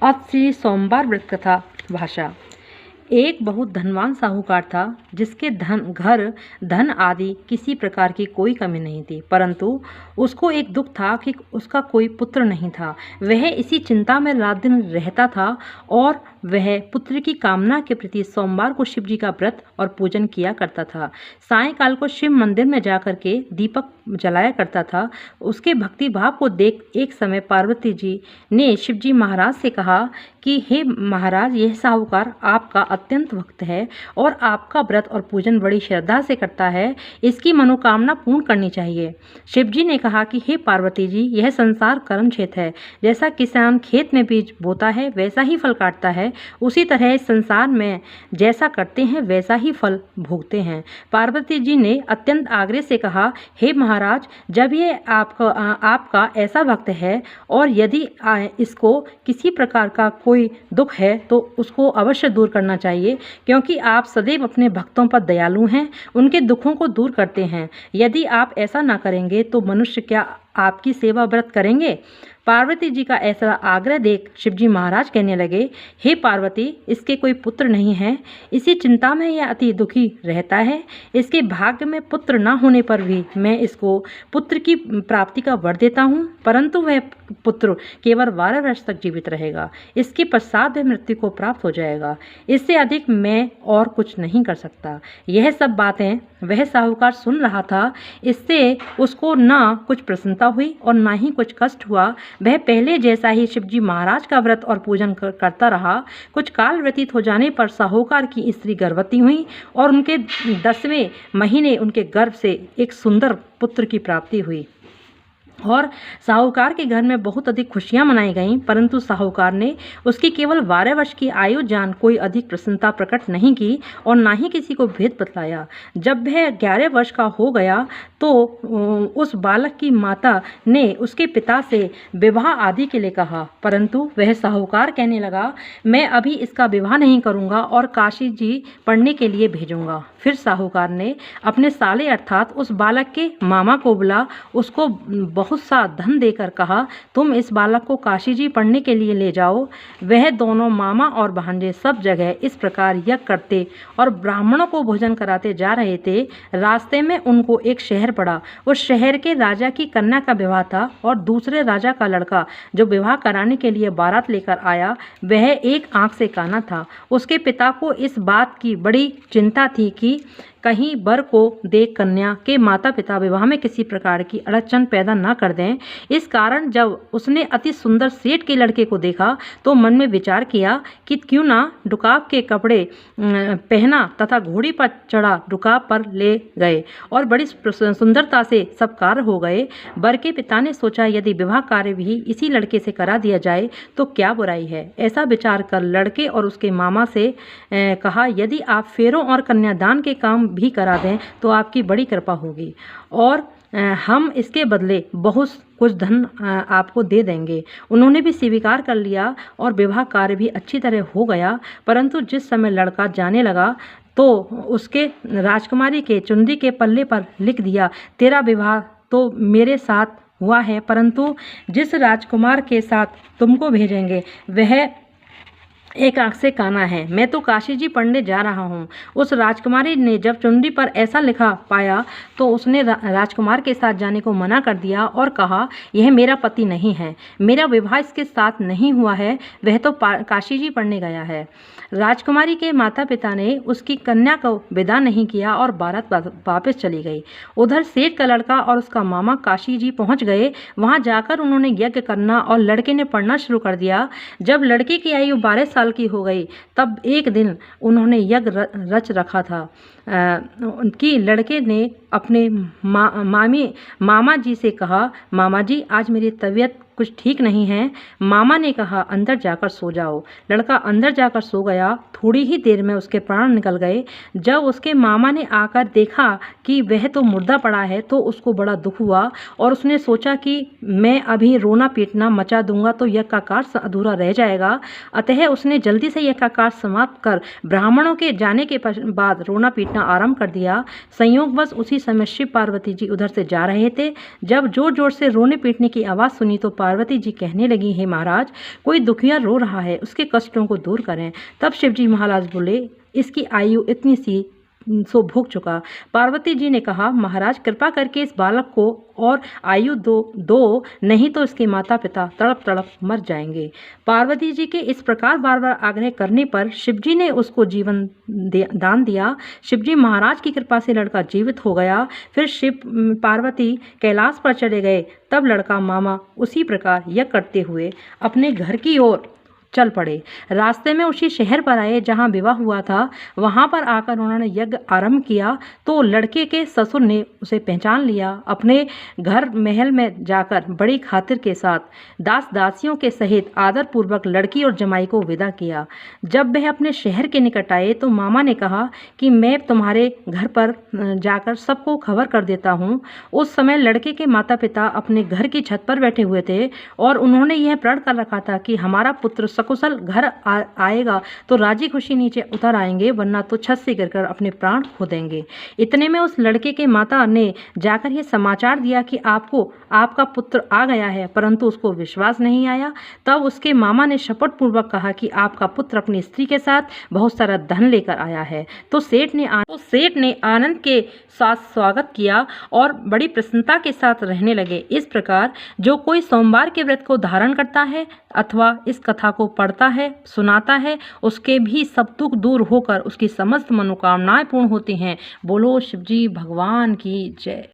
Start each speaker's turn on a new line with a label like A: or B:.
A: अब श्री सोमवार व्रत कथा भाषा। एक बहुत धनवान साहूकार था जिसके धन आदि किसी प्रकार की कोई कमी नहीं थी, परंतु उसको एक दुख था कि उसका कोई पुत्र नहीं था। वह इसी चिंता में रात दिन रहता था और वह पुत्र की कामना के प्रति सोमवार को शिव जी का व्रत और पूजन किया करता था। सायंकाल को शिव मंदिर में जाकर के दीपक जलाया करता था। उसके भक्ति भाव को देख एक समय पार्वती जी ने शिव जी महाराज से कहा कि हे महाराज, यह साहूकार आपका अत्यंत भक्त है और आपका व्रत और पूजन बड़ी श्रद्धा से करता है, इसकी मनोकामना पूर्ण करनी चाहिए। शिव जी ने कहा कि हे पार्वती जी, यह संसार कर्म क्षेत्र है। जैसा किसान खेत में बीज बोता है वैसा ही फल काटता है, उसी तरह इस संसार में जैसा करते हैं वैसा ही फल भोगते हैं। पार्वती जी ने अत्यंत आग्रह से कहा, हे महाराज, जब ये आपका ऐसा भक्त है और यदि इसको किसी प्रकार का कोई दुख है तो उसको अवश्य दूर करना चाहिए, क्योंकि आप सदैव अपने भक्तों पर दयालु हैं, उनके दुखों को दूर करते हैं। यदि आप ऐसा ना करेंगे तो मनुष्य क्या आपकी सेवा व्रत करेंगे? पार्वती जी का ऐसा आग्रह देख शिवजी महाराज कहने लगे, हे पार्वती, इसके कोई पुत्र नहीं है, इसी चिंता में यह अति दुखी रहता है। इसके भाग्य में पुत्र न होने पर भी मैं इसको पुत्र की प्राप्ति का वर देता हूँ, परंतु वह पुत्र केवल 12 वर्ष तक जीवित रहेगा। इसके पश्चात वह मृत्यु को प्राप्त हो जाएगा। इससे अधिक मैं और कुछ नहीं कर सकता। यह सब बातें वह साहूकार सुन रहा था। इससे उसको ना कुछ प्रसन्नता हुई और ना ही कुछ कष्ट हुआ। वह पहले जैसा ही शिवजी महाराज का व्रत और पूजन करता रहा। कुछ काल व्यतीत हो जाने पर साहूकार की स्त्री गर्भवती हुई और उनके 10वें महीने उनके गर्भ से एक सुंदर पुत्र की प्राप्ति हुई और साहूकार के घर में बहुत अधिक खुशियां मनाई गईं, परंतु साहूकार ने उसकी केवल 12 वर्ष की आयु जान कोई अधिक प्रसन्नता प्रकट नहीं की और ना ही किसी को भेद बतलाया। जब वह 11 वर्ष का हो गया तो उस बालक की माता ने उसके पिता से विवाह आदि के लिए कहा, परंतु वह साहूकार कहने लगा, मैं अभी इसका विवाह नहीं करूंगा और काशी जी पढ़ने के लिए भेजूंगा। फिर साहूकार ने अपने साले अर्थात उस बालक के मामा को बुला उसको बहुत सा धन देकर कहा, तुम इस बालक को काशी जी पढ़ने के लिए ले जाओ। वह दोनों मामा और भांजे सब जगह इस प्रकार यज्ञ करते और ब्राह्मणों को भोजन कराते जा रहे थे। रास्ते में उनको एक शहर पड़ा। उस शहर के राजा की कन्या का विवाह था और दूसरे राजा का लड़का जो विवाह कराने के लिए बारात लेकर आया वह एक आंख से काना था। उसके पिता को इस बात की बड़ी चिंता थी कि कहीं वर को देख कन्या के माता पिता विवाह में किसी प्रकार की अड़चन पैदा न कर दें। इस कारण जब उसने अति सुंदर सेठ के लड़के को देखा तो मन में विचार किया कि क्यों ना रुकाब के कपड़े पहना तथा घोड़ी पर चढ़ा रुकाब पर ले गए और बड़ी सुंदरता से सब कार्य हो गए। वर के पिता ने सोचा, यदि विवाह कार्य भी इसी लड़के से करा दिया जाए तो क्या बुराई है। ऐसा विचार कर लड़के और उसके मामा से कहा, यदि आप फेरों और कन्यादान के काम भी करा दें तो आपकी बड़ी कृपा होगी और हम इसके बदले बहुत कुछ धन आपको दे देंगे। उन्होंने भी स्वीकार कर लिया और विवाह कार्य भी अच्छी तरह हो गया। परंतु जिस समय लड़का जाने लगा तो उसके राजकुमारी के चुंदी के पल्ले पर लिख दिया, तेरा विवाह तो मेरे साथ हुआ है, परंतु जिस राजकुमार के साथ तुमको भेजेंगे वह एक आंख से काना है। मैं तो काशी जी पढ़ने जा रहा हूँ। उस राजकुमारी ने जब चुनरी पर ऐसा लिखा पाया तो उसने राजकुमार के साथ जाने को मना कर दिया और कहा, यह मेरा पति नहीं है, मेरा विवाह इसके साथ नहीं हुआ है, वह तो काशी जी पढ़ने गया है। राजकुमारी के माता पिता ने उसकी कन्या को विदा नहीं किया और बारात वापस चली गई। उधर सेठ का लड़का और उसका मामा काशी जी पहुँच गए। वहाँ जाकर उन्होंने यज्ञ करना और लड़के ने पढ़ना शुरू कर दिया। जब लड़के की आयु 12 साल की हो गई तब एक दिन उन्होंने यज्ञ रच रखा था कि लड़के ने अपने मामा जी से कहा, मामा जी आज मेरी तबीयत कुछ ठीक नहीं है। मामा ने कहा, अंदर जाकर सो जाओ। लड़का अंदर जाकर सो गया। थोड़ी ही देर में उसके प्राण निकल गए। जब उसके मामा ने आकर देखा कि वह तो मुर्दा पड़ा है तो उसको बड़ा दुख हुआ और उसने सोचा कि मैं अभी रोना पीटना मचा दूंगा तो यज्ञ का कार्य अधूरा रह जाएगा। अतः उसने जल्दी से यज्ञ का कार्य समाप्त कर ब्राह्मणों के जाने के बाद रोना पीटना आरंभ कर दिया। संयोगवश उसी समय शिव पार्वती जी उधर से जा रहे थे। जब जोर जोर से रोने पीटने की आवाज़ सुनी तो पार्वती जी कहने लगी, हे महाराज, कोई दुखिया रो रहा है, उसके कष्टों को दूर करें। तब शिव जी महाराज बोले, इसकी आयु इतनी सी सो भोग चुका। पार्वती जी ने कहा, महाराज कृपा करके इस बालक को और आयु दो, नहीं तो इसके माता पिता तड़प तड़प मर जाएंगे। पार्वती जी के इस प्रकार बार बार आग्रह करने पर शिव जी ने उसको जीवन दान दिया। शिव जी महाराज की कृपा से लड़का जीवित हो गया। फिर शिव पार्वती कैलाश पर चले गए। तब लड़का मामा उसी प्रकार यज्ञ करते हुए अपने घर की ओर चल पड़े। रास्ते में उसी शहर पर आए जहाँ विवाह हुआ था। वहाँ पर आकर उन्होंने यज्ञ आरंभ किया तो लड़के के ससुर ने उसे पहचान लिया। अपने घर महल में जाकर बड़ी खातिर के साथ दास दासियों के सहित आदरपूर्वक लड़की और जमाई को विदा किया। जब वह अपने शहर के निकट आए तो मामा ने कहा कि मैं तुम्हारे घर पर जाकर सबको खबर कर देता हूँ। उस समय लड़के के माता पिता अपने घर की छत पर बैठे हुए थे और उन्होंने यह प्रण कर रखा था कि हमारा पुत्र सकुशल घर आएगा तो राजी खुशी नीचे उतर आएंगे, वरना तो छत से गिरकर अपने प्राण खो देंगे। इतने में उस लड़के के माता ने जाकर यह समाचार दिया कि आपका पुत्र आ गया है, परंतु उसको विश्वास नहीं आया। तब उसके मामा ने शपथ पूर्वक कहा कि आपका पुत्र अपनी स्त्री के साथ बहुत सारा धन लेकर आया है। तो सेठ ने आनंद के साथ स्वागत किया और बड़ी प्रसन्नता के साथ रहने लगे। इस प्रकार जो कोई सोमवार के व्रत को धारण करता है अथवा इस कथा को पढ़ता है, सुनाता है, उसके भी सब दुख दूर होकर उसकी समस्त मनोकामनाएं पूर्ण होती हैं। बोलो शिवजी भगवान की जय।